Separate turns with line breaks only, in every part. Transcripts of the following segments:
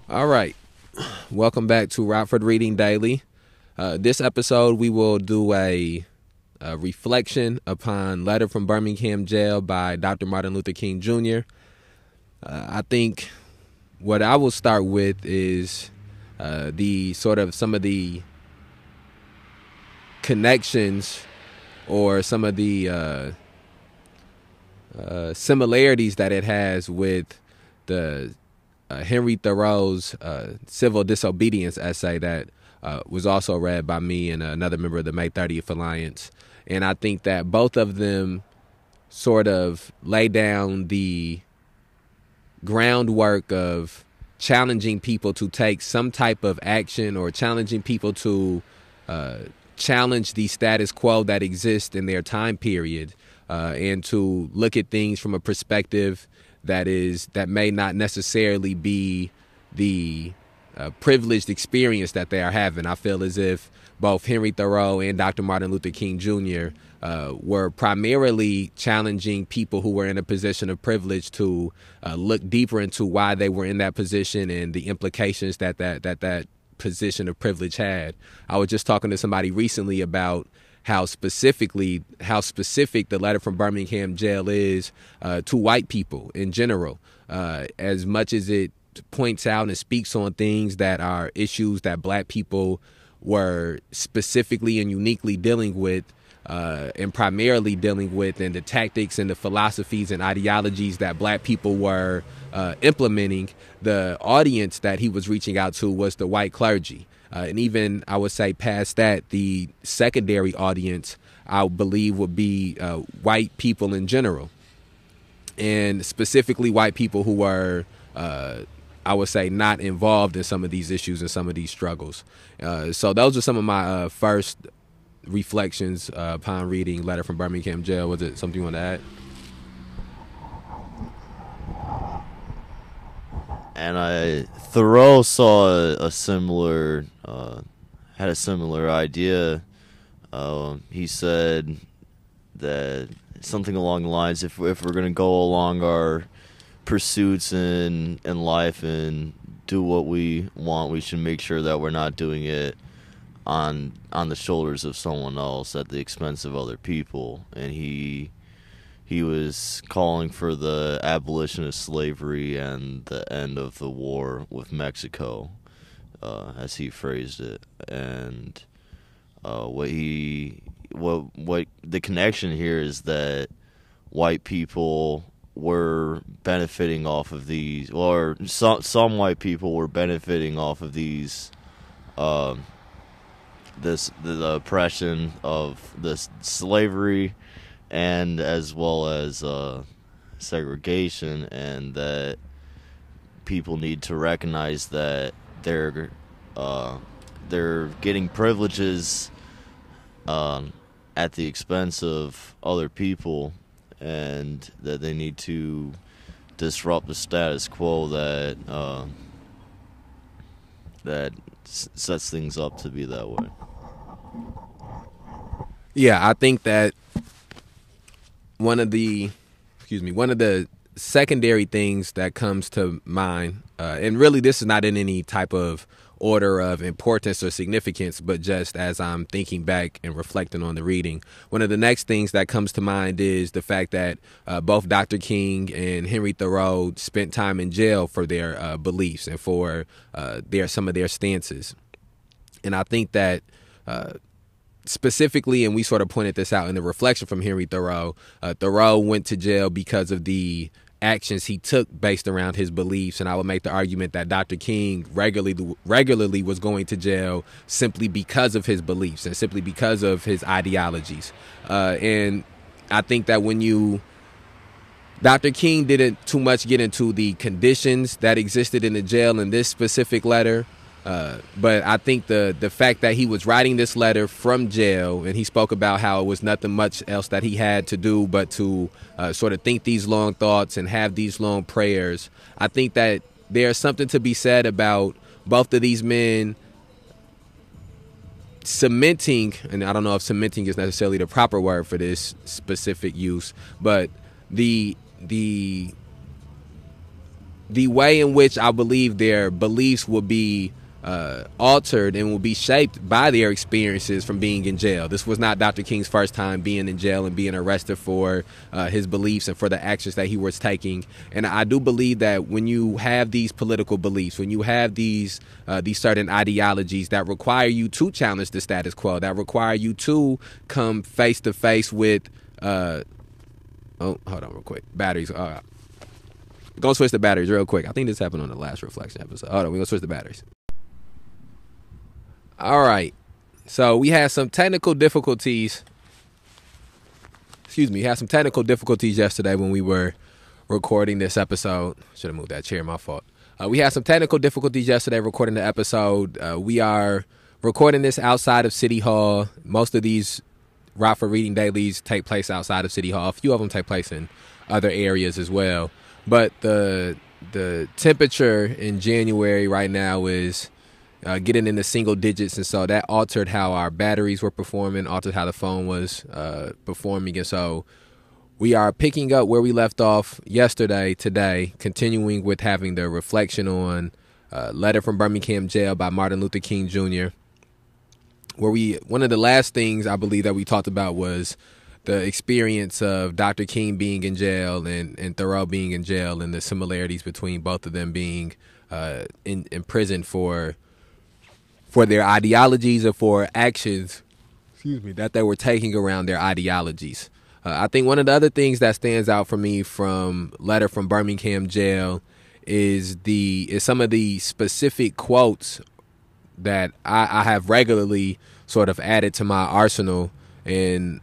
All right. Welcome back to Rockford Reading Daily. This episode, we will do a reflection upon Letter from Birmingham Jail by Dr. Martin Luther King Jr. I think what I will start with is the sort of some of the connections or some of the similarities that it has with the Henry Thoreau's civil disobedience essay that was also read by me and another member of the May 30th Alliance. And I think that both of them sort of lay down the groundwork of challenging people to take some type of action or challenging people to challenge the status quo that exists in their time period and to look at things from a perspective that may not necessarily be the privileged experience that they are having. I feel as if both Henry Thoreau and Dr. Martin Luther King Jr. Were primarily challenging people who were in a position of privilege to look deeper into why they were in that position and the implications that position of privilege had. I was just talking to somebody recently about how specific the letter from Birmingham Jail is to white people in general, as much as it points out and speaks on things that are issues that black people were specifically and uniquely dealing with and primarily dealing with, and the tactics and the philosophies and ideologies that black people were implementing. The audience that he was reaching out to was the white clergy. And even, I would say, past that, the secondary audience, I believe, would be white people in general. And specifically white people who were, I would say, not involved in some of these issues and some of these struggles. So those are some of my first reflections upon reading Letter from Birmingham Jail. Was it something you want to add?
And Thoreau saw a similar, had a similar idea. He said that something along the lines, if we're going to go along our pursuits in life and do what we want, we should make sure that we're not doing it on the shoulders of someone else at the expense of other people. And he was calling for the abolition of slavery and the end of the war with Mexico, as he phrased it. And what the connection here is that white people were benefiting off of these, or some white people were benefiting off of these, the oppression of this slavery, and as well as segregation, and that people need to recognize that they're getting privileges at the expense of other people, and that they need to disrupt the status quo that sets things up to be that way.
Yeah, I think that one of the secondary things that comes to mind, and really this is not in any type of order of importance or significance, but just as I'm thinking back and reflecting on the reading, one of the next things that comes to mind is the fact that both Dr. King and Henry Thoreau spent time in jail for their beliefs and for some of their stances. And I think that specifically, and we sort of pointed this out in the reflection from Henry Thoreau, Thoreau went to jail because of the actions he took based around his beliefs. And I would make the argument that Dr. King regularly was going to jail simply because of his beliefs and simply because of his ideologies. And I think that Dr. King didn't too much get into the conditions that existed in the jail in this specific letter. But I think the fact that he was writing this letter from jail, and he spoke about how it was nothing much else that he had to do but to sort of think these long thoughts and have these long prayers. I think that there's something to be said about both of these men cementing, and I don't know if cementing is necessarily the proper word for this specific use, but the the way in which I believe their beliefs will be altered and will be shaped by their experiences from being in jail. This was not Dr. King's first time being in jail and being arrested for his beliefs and for the actions that he was taking. And I do believe that when you have these political beliefs, when you have these certain ideologies that require you to challenge the status quo, that require you to come face to face with oh, hold on real quick. Batteries. Go switch the batteries real quick. I think this happened on the last reflection episode. Hold on, we're gonna switch the batteries. All right. So we had some technical difficulties. Excuse me, had some technical difficulties yesterday when we were recording this episode. Should have moved that chair, my fault. We had some technical difficulties yesterday recording the episode. We are recording this outside of City Hall. Most of these Rockford Reading Dailies take place outside of City Hall. A few of them take place in other areas as well. But the temperature in January right now is getting into single digits, and so that altered how our batteries were performing, altered how the phone was performing, and so we are picking up where we left off yesterday today, continuing with having the reflection on Letter from Birmingham Jail by Martin Luther King Jr., where one of the last things I believe that we talked about was the experience of Dr. King being in jail and Thoreau being in jail, and the similarities between both of them being in prison for their ideologies or for actions, that they were taking around their ideologies. I think one of the other things that stands out for me from Letter from Birmingham Jail is some of the specific quotes that I have regularly sort of added to my arsenal. And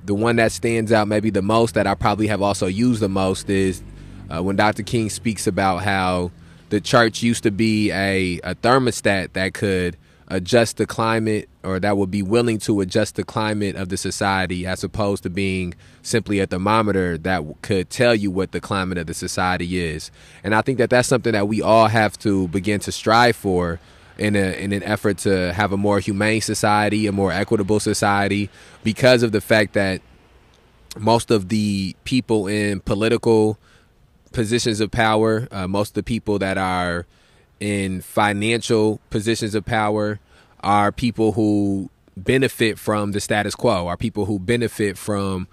the one that stands out maybe the most, that I probably have also used the most, is when Dr. King speaks about how the church used to be a thermostat that could adjust the climate, or that would be willing to adjust the climate of the society, as opposed to being simply a thermometer that could tell you what the climate of the society is. And I think that that's something that we all have to begin to strive for in an effort to have a more humane society, a more equitable society, because of the fact that most of the people in political positions of power, most of the people that are in financial positions of power, are people who benefit from the status quo, are people who benefit from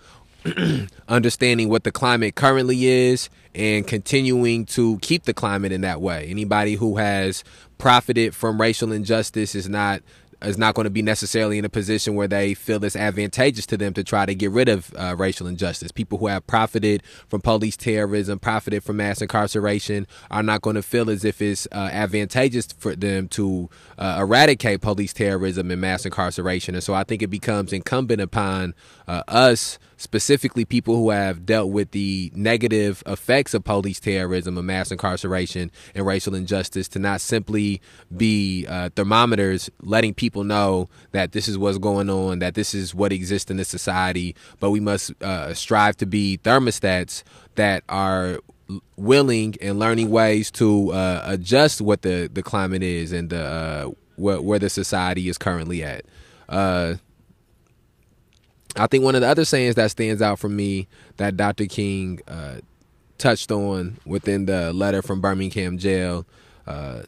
understanding what the climate currently is and continuing to keep the climate in that way. Anybody who has profited from racial injustice is not going to be necessarily in a position where they feel it's advantageous to them to try to get rid of racial injustice. People who have profited from police terrorism, profited from mass incarceration, are not going to feel as if it's advantageous for them to eradicate police terrorism and mass incarceration. And so I think it becomes incumbent upon us, specifically people who have dealt with the negative effects of police terrorism and mass incarceration and racial injustice, to not simply be thermometers letting people know that this is what's going on, that this is what exists in this society, but we must strive to be thermostats that are willing and learning ways to adjust what the climate is and where the society is currently at. I think one of the other sayings that stands out for me that Dr. King touched on within the Letter from Birmingham Jail, I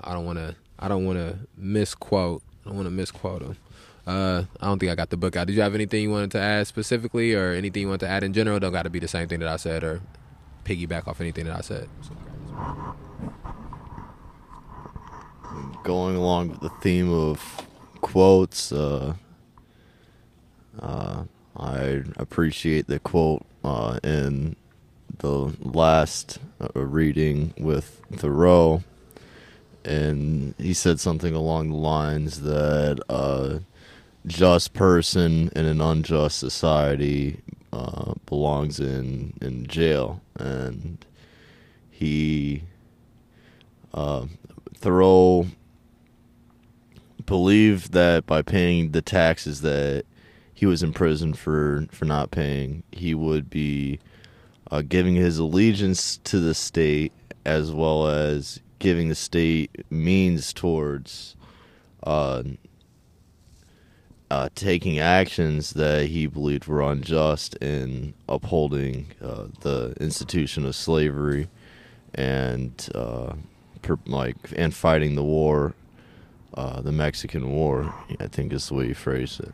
don't want to misquote. I don't want to misquote him. I don't think I got the book out. Did you have anything you wanted to add specifically, or anything you want to add in general? Don't got to be the same thing that I said or piggyback off anything that I said.
Going along with the theme of quotes, I appreciate the quote in the last reading with Thoreau, and he said something along the lines that a just person in an unjust society belongs in jail. And Thoreau believed that by paying the taxes that he was in prison for not paying, he would be giving his allegiance to the state, as well as giving the state means towards taking actions that he believed were unjust in upholding the institution of slavery. and and fighting the war, the Mexican War, I think is the way you phrase it.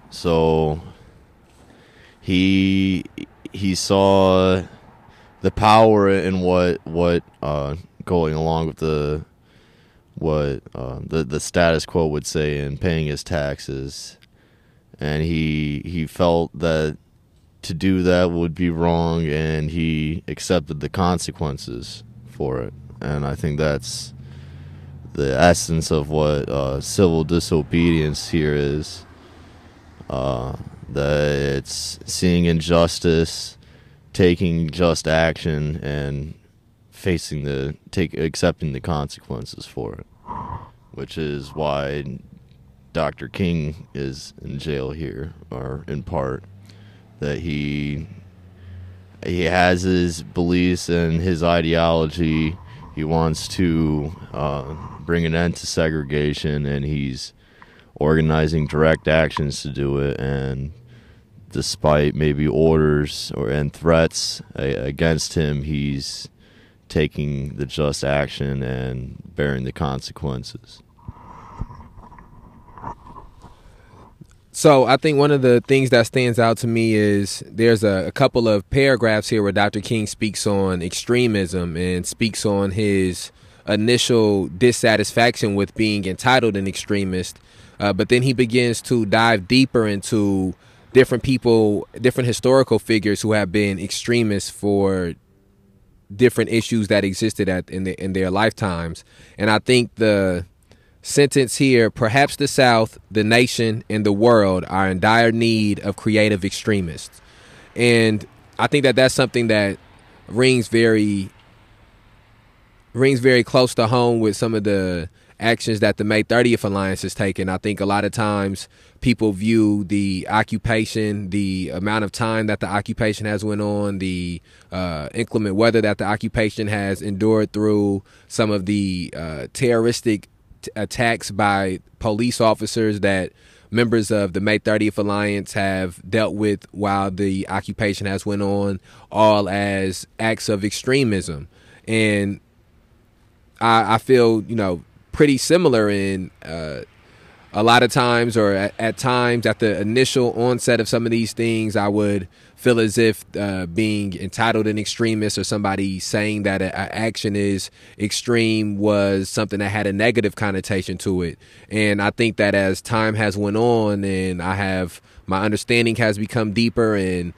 So he saw the power in what going along with the status quo would say in paying his taxes, and he felt that to do that would be wrong, and he accepted the consequences for it. And I think that's the essence of what civil disobedience here is. That it's seeing injustice, taking just action, and accepting the consequences for it, which is why Dr. King is in jail here, or in part, that he has his beliefs and his ideology. He wants to bring an end to segregation, and he's organizing direct actions to do it, and despite maybe orders and threats against him, he's taking the just action and bearing the consequences.
So I think one of the things that stands out to me is there's a couple of paragraphs here where Dr. King speaks on extremism and speaks on his initial dissatisfaction with being entitled an extremist. But then he begins to dive deeper into different people, different historical figures who have been extremists for different issues that existed in their lifetimes. And I think the sentence here, perhaps the South, the nation, and the world are in dire need of creative extremists. And I think that that's something that rings very close to home with some of the actions that the May 30th Alliance has taken. I think a lot of times people view the occupation, the amount of time that the occupation has went on, the inclement weather that the occupation has endured through, some of the terroristic attacks by police officers that members of the May 30th Alliance have dealt with while the occupation has went on, all as acts of extremism. And I feel, pretty similar in a lot of times, or at times at the initial onset of some of these things, I would feel as if being entitled an extremist, or somebody saying that an action is extreme, was something that had a negative connotation to it. And I think that as time has went on, and my understanding has become deeper, and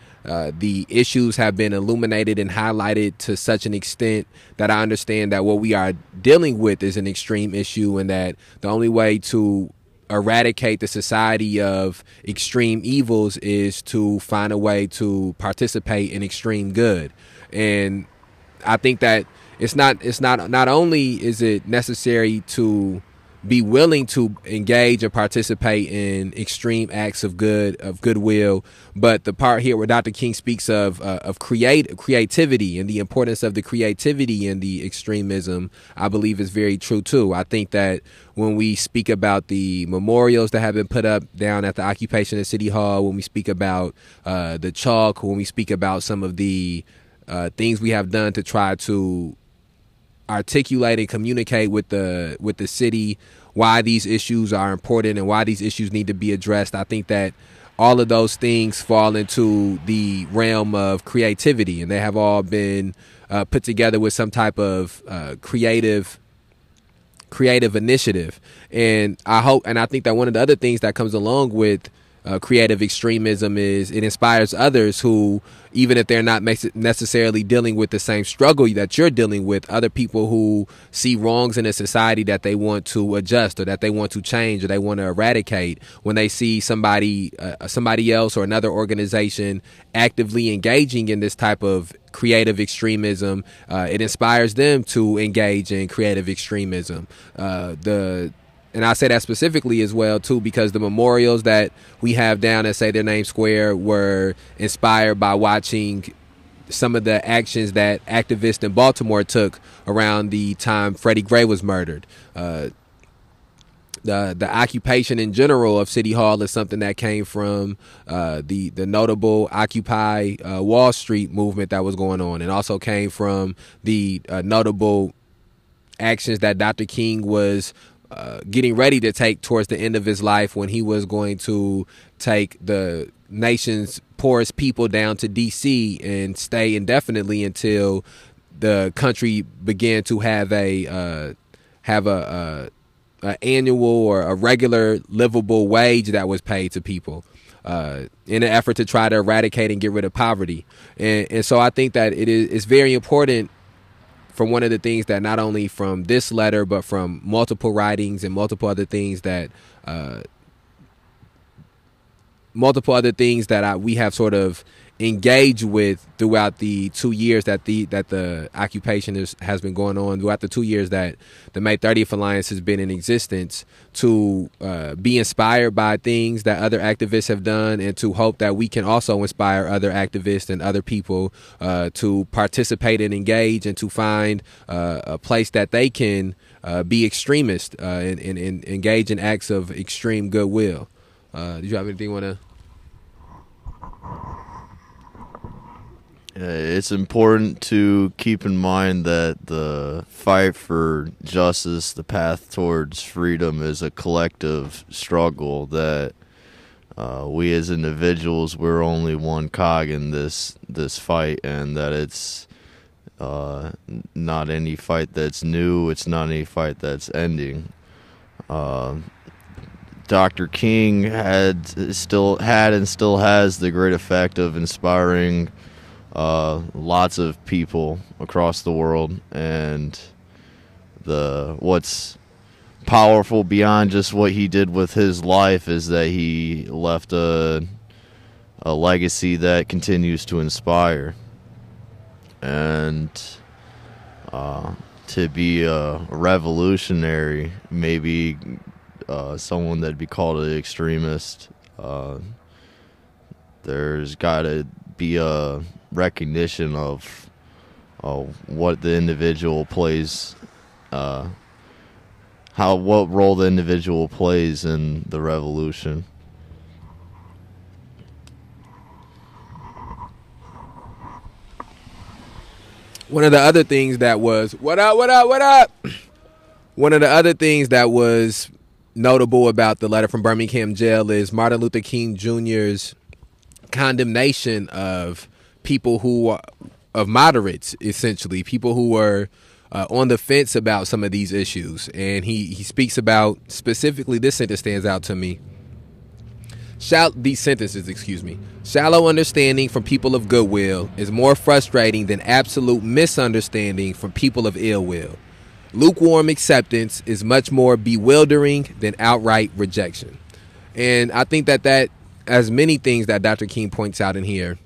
the issues have been illuminated and highlighted to such an extent that I understand that what we are dealing with is an extreme issue, and that the only way to eradicate the society of extreme evils is to find a way to participate in extreme good. And I think that it's not only is it necessary to be willing to engage and participate in extreme acts of goodwill, but the part here where Dr. King speaks of creativity and the importance of the creativity and the extremism, I believe is very true too. I think that when we speak about the memorials that have been put up down at the occupation at City Hall, when we speak about the chalk, when we speak about some of the things we have done to try to articulate and communicate with the city why these issues are important and why these issues need to be addressed, I think that all of those things fall into the realm of creativity, and they have all been put together with some type of creative initiative. And I think that one of the other things that comes along with creative extremism is it inspires others who, even if they're not necessarily dealing with the same struggle that you're dealing with, other people who see wrongs in a society that they want to adjust, or that they want to change, or they want to eradicate, when they see somebody else or another organization actively engaging in this type of creative extremism, it inspires them to engage in creative extremism. And I say that specifically as well, too, because the memorials that we have down at Say Their Name Square were inspired by watching some of the actions that activists in Baltimore took around the time Freddie Gray was murdered. the occupation in general of City Hall is something that came from the notable Occupy Wall Street movement that was going on, and also came from the notable actions that Dr. King was getting ready to take towards the end of his life, when he was going to take the nation's poorest people down to D.C. and stay indefinitely until the country began to have a annual or a regular livable wage that was paid to people in an effort to try to eradicate and get rid of poverty. And so I think that it's very important, from one of the things that not only from this letter, but from multiple writings and multiple other things that we have sort of engaged with throughout the 2 years that the occupation has been going on, throughout the 2 years that the May 30th Alliance has been in existence, to be inspired by things that other activists have done, and to hope that we can also inspire other activists and other people to participate and engage, and to find a place that they can be extremist and engage in acts of extreme goodwill. Did you have anything you want to?
It's important to keep in mind that the fight for justice, the path towards freedom, is a collective struggle, that we as individuals, we're only one cog in this fight, and that it's not any fight that's new, it's not any fight that's ending. Dr. King had and still has the great effect of inspiring lots of people across the world, and what's powerful beyond just what he did with his life is that he left a legacy that continues to inspire. And to be a revolutionary, maybe someone that'd be called an extremist, there's got to be a recognition of what the individual plays, what role the individual plays in the revolution.
One of the other things that was One of the other things that was notable about the Letter from Birmingham Jail is Martin Luther King Jr.'s condemnation of people of moderates, essentially, people who were on the fence about some of these issues. And he speaks about, specifically, this sentence stands out to me. These sentences, shallow understanding from people of goodwill is more frustrating than absolute misunderstanding from people of ill will. Lukewarm acceptance is much more bewildering than outright rejection. And I think that as many things that Dr. King points out in here,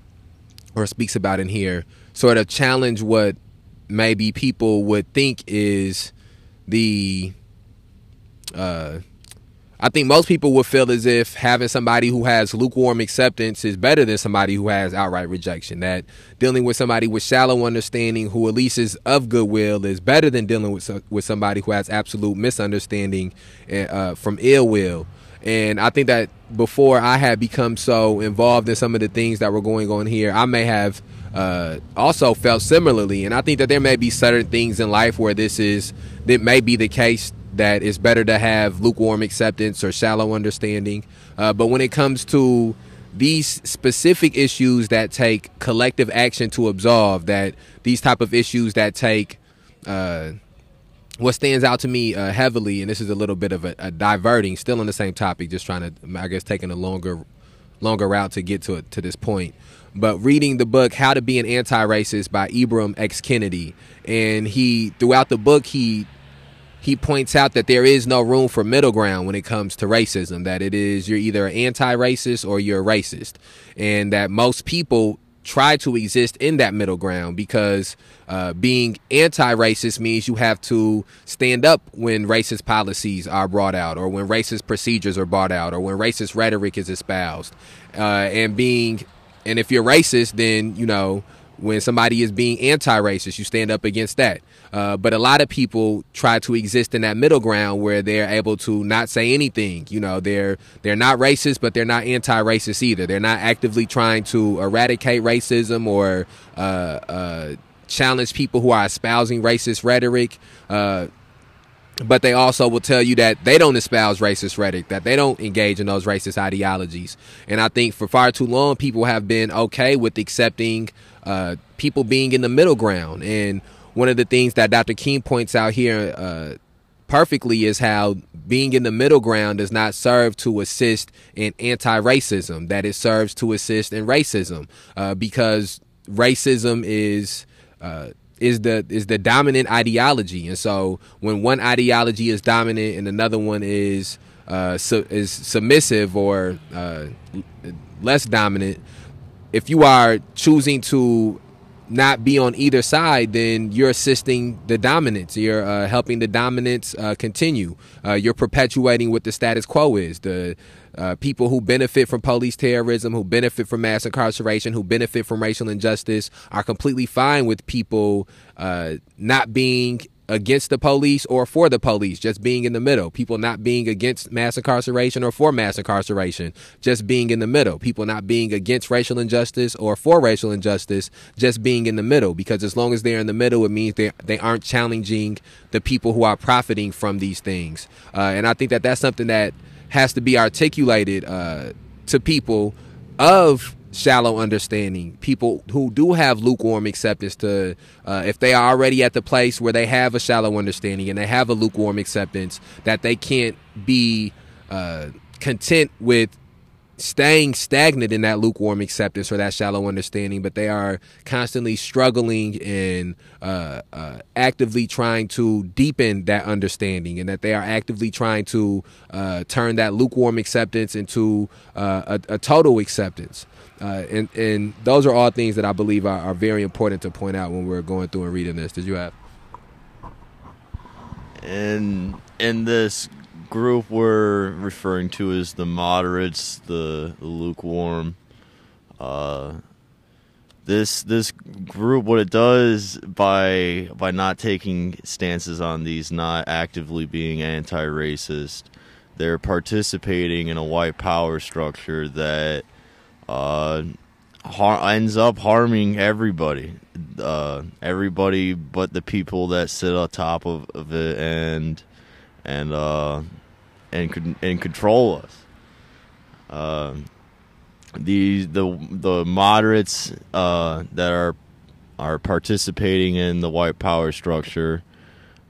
or speaks about in here, sort of challenge what maybe people would think is I think most people would feel as if having somebody who has lukewarm acceptance is better than somebody who has outright rejection. That dealing with somebody with shallow understanding, who at least is of goodwill, is better than dealing with somebody who has absolute misunderstanding from ill will. And I think that before I had become so involved in some of the things that were going on here, I may have also felt similarly. And I think that there may be certain things in life where that may be the case, that it's better to have lukewarm acceptance or shallow understanding. But when it comes to these specific issues that take collective action to absolve, that these type of issues that take what stands out to me heavily, and this is a little bit of a diverting, still on the same topic, just trying to, I guess, taking a longer route to get to this point. But reading the book How to Be an Anti-Racist by Ibram X. Kendi, and throughout the book he points out that there is no room for middle ground when it comes to racism, that you're either an anti-racist or you're a racist, and that most people try to exist in that middle ground because being anti-racist means you have to stand up when racist policies are brought out, or when racist procedures are brought out, or when racist rhetoric is espoused. And if you're racist, then, when somebody is being anti-racist, you stand up against that. But a lot of people try to exist in that middle ground where they're able to not say anything. You know, they're not racist, but they're not anti-racist either. They're not actively trying to eradicate racism or challenge people who are espousing racist rhetoric. But they also will tell you that they don't espouse racist rhetoric, that they don't engage in those racist ideologies. And I think for far too long, people have been okay with accepting people being in the middle ground. And one of the things that Dr. King points out here perfectly is how being in the middle ground does not serve to assist in anti-racism, that it serves to assist in racism, because racism is the dominant ideology. And so when one ideology is dominant and another one is submissive or less dominant, if you are choosing to not be on either side, then you're assisting the dominance. You're helping the dominance continue. You're perpetuating what the status quo is. The people who benefit from police terrorism, who benefit from mass incarceration, who benefit from racial injustice are completely fine with people not being against the police or for the police, just being in the middle. People not being against mass incarceration or for mass incarceration, just being in the middle. People not being against racial injustice or for racial injustice, just being in the middle. Because as long as they're in the middle, it means they aren't challenging the people who are profiting from these things. And I think that that's something that has to be articulated to people of shallow understanding, people who do have lukewarm acceptance, to if they are already at the place where they have a shallow understanding and they have a lukewarm acceptance, that they can't be content with staying stagnant in that lukewarm acceptance or that shallow understanding, but they are constantly struggling and actively trying to deepen that understanding, and that they are actively trying to turn that lukewarm acceptance into a total acceptance. And those are all things that I believe are very important to point out when we're going through and reading this. Did you have?
And in this group we're referring to as the moderates, the lukewarm. This group, what it does by not taking stances on these, not actively being anti-racist, they're participating in a white power structure that ends up harming everybody, everybody but the people that sit on top of it and control us. The moderates that are participating in the white power structure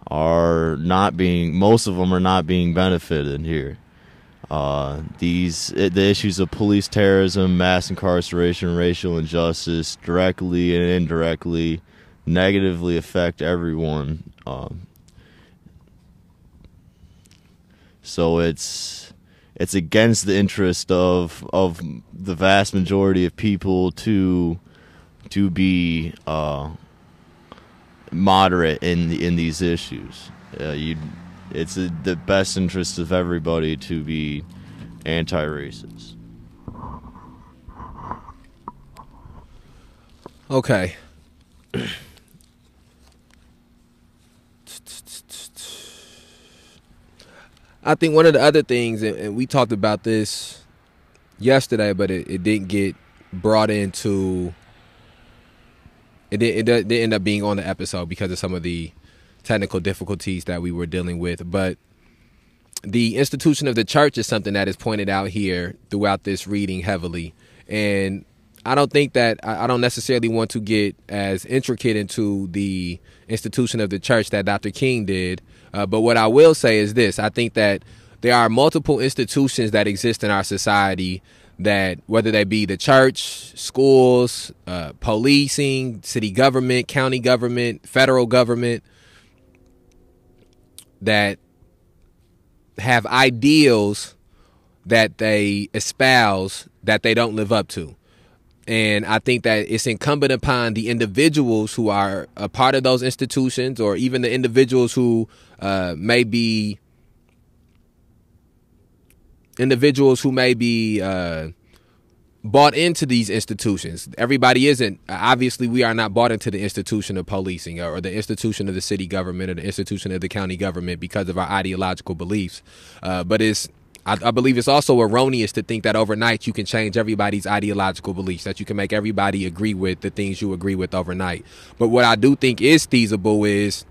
are not being, most of them are not being benefited here. The issues of police terrorism, mass incarceration, racial injustice directly and indirectly negatively affect everyone. So it's against the interest of the vast majority of people to be moderate in these issues. It's the best interest of everybody to be anti-racist.
Okay. I think one of the other things, and we talked about this yesterday, but it didn't get brought into, it didn't end up being on the episode because of some of the technical difficulties that we were dealing with. But the institution of the church is something that is pointed out here throughout this reading heavily. And I don't think that, I don't necessarily want to get as intricate into the institution of the church that Dr. King did. But what I will say is this: I think that there are multiple institutions that exist in our society that, whether they be the church, schools, policing, city government, county government, federal government, that have ideals that they espouse that they don't live up to. And I think that it's incumbent upon the individuals who are a part of those institutions, or even the individuals who may be bought into these institutions. Everybody isn't. Obviously, we are not bought into the institution of policing or the institution of the city government or the institution of the county government because of our ideological beliefs. But I believe it's also erroneous to think that overnight you can change everybody's ideological beliefs, that you can make everybody agree with the things you agree with overnight. But what I do think is feasible is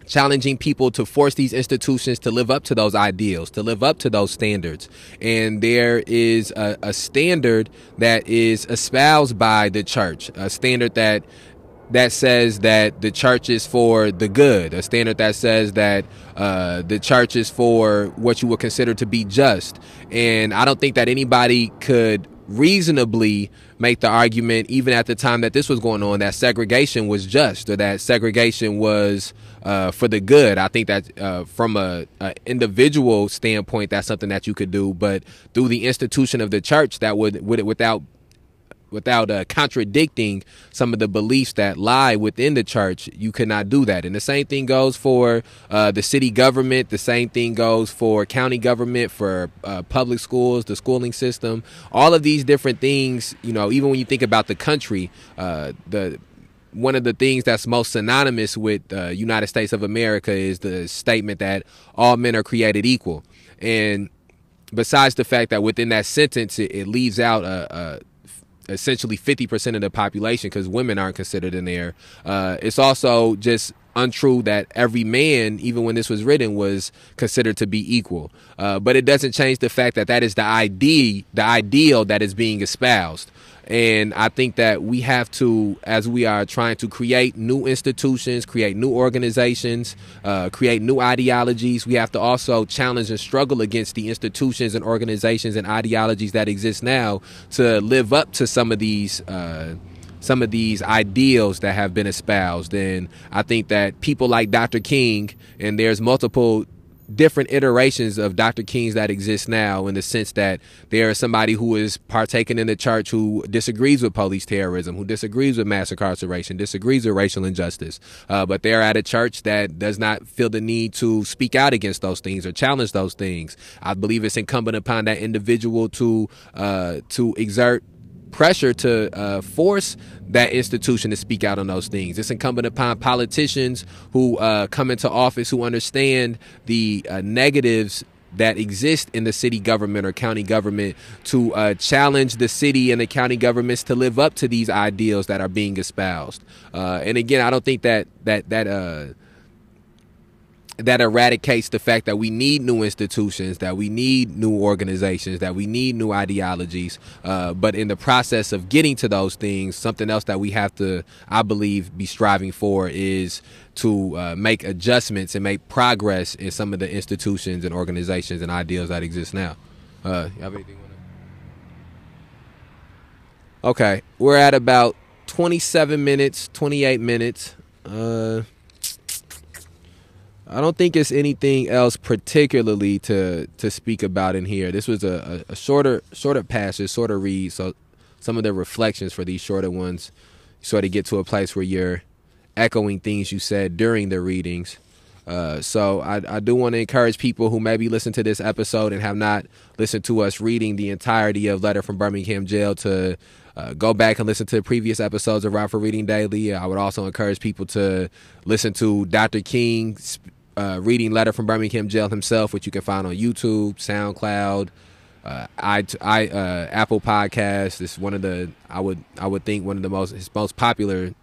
challenging people to force these institutions to live up to those ideals, to live up to those standards. And there is a standard that is espoused by the church, a standard that says that the church is for the good, a standard that says that the church is for what you would consider to be just. And I don't think that anybody could reasonably make the argument, even at the time that this was going on, that segregation was just or that segregation was for the good. I think that from a individual standpoint, that's something that you could do, but through the institution of the church, that would without contradicting some of the beliefs that lie within the church, you could not do that. And the same thing goes for the city government. The same thing goes for county government, for public schools, the schooling system, all of these different things. You know, even when you think about the country, one of the things that's most synonymous with United States of America is the statement that all men are created equal. And besides the fact that within that sentence, it leaves out essentially 50% of the population because women aren't considered in there. It's also just untrue that every man, even when this was written, was considered to be equal. But it doesn't change the fact that that is the ideal that is being espoused. And I think that we have to, as we are trying to create new institutions, create new organizations, create new ideologies, we have to also challenge and struggle against the institutions and organizations and ideologies that exist now to live up to some of these ideals that have been espoused. And I think that people like Dr. King, and there's multiple different iterations of Dr. Kings that exist now, in the sense that there is somebody who is partaking in the church who disagrees with police terrorism, who disagrees with mass incarceration, disagrees with racial injustice, but they're at a church that does not feel the need to speak out against those things or challenge those things. I believe it's incumbent upon that individual to exert pressure to force that institution to speak out on those things. It's incumbent upon politicians who come into office who understand the negatives that exist in the city government or county government to challenge the city and the county governments to live up to these ideals that are being espoused. And again, I don't think that eradicates the fact that we need new institutions, that we need new organizations, that we need new ideologies. But in the process of getting to those things, something else that we have to, I believe, be striving for is to make adjustments and make progress in some of the institutions and organizations and ideals that exist now. You have anything on that? Okay, we're at about 27 minutes, 28 minutes. I don't think it's anything else particularly to speak about in here. This was a shorter passage, shorter read. So some of the reflections for these shorter ones, you sort of get to a place where you're echoing things you said during the readings. So I do want to encourage people who maybe listen to this episode and have not listened to us reading the entirety of Letter from Birmingham Jail to go back and listen to previous episodes of Rockford Reading Daily. I would also encourage people to listen to Dr. King reading Letter from Birmingham Jail himself, which you can find on YouTube, SoundCloud, Apple Podcasts. It's one of the I would think one of the his most popular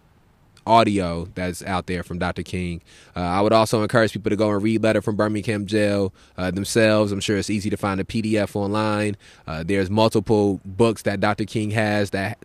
audio that's out there from Dr. King. I would also encourage people to go and read Letter from Birmingham Jail themselves. I'm sure it's easy to find a PDF online. There's multiple books that Dr. King has that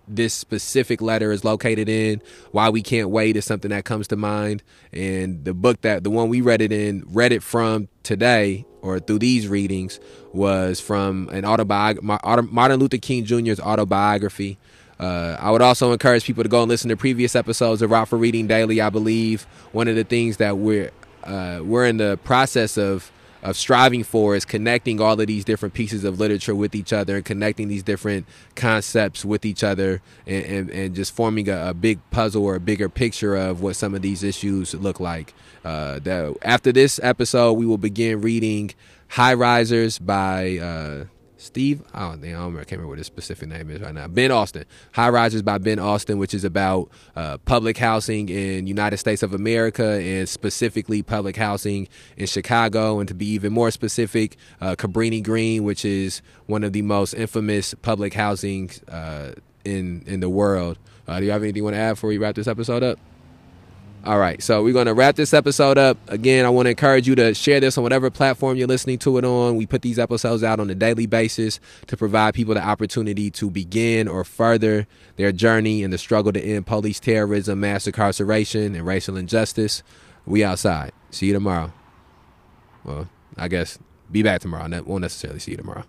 this specific letter is located in. Why We Can't Wait is something that comes to mind. And the book the one we read it from today, or through these readings, was from an Martin Luther King Jr.'s autobiography. I would also encourage people to go and listen to previous episodes of Rockford Reading Daily. I believe one of the things that we're in the process of striving for is connecting all of these different pieces of literature with each other and connecting these different concepts with each other and just forming a big puzzle or a bigger picture of what some of these issues look like. After this episode, we will begin reading High Risers by Steve, I don't remember, I can't remember what his specific name is right now. Ben Austin. High Rises by Ben Austin, which is about public housing in United States of America, and specifically public housing in Chicago. And to be even more specific, Cabrini Green, which is one of the most infamous public housing in the world. Do you have anything you want to add before we wrap this episode up? All right, so we're going to wrap this episode up. Again, I want to encourage you to share this on whatever platform you're listening to it on. We put these episodes out on a daily basis to provide people the opportunity to begin or further their journey in the struggle to end police terrorism, mass incarceration, and racial injustice. We outside. See you tomorrow. Well, I guess be back tomorrow. I won't necessarily see you tomorrow.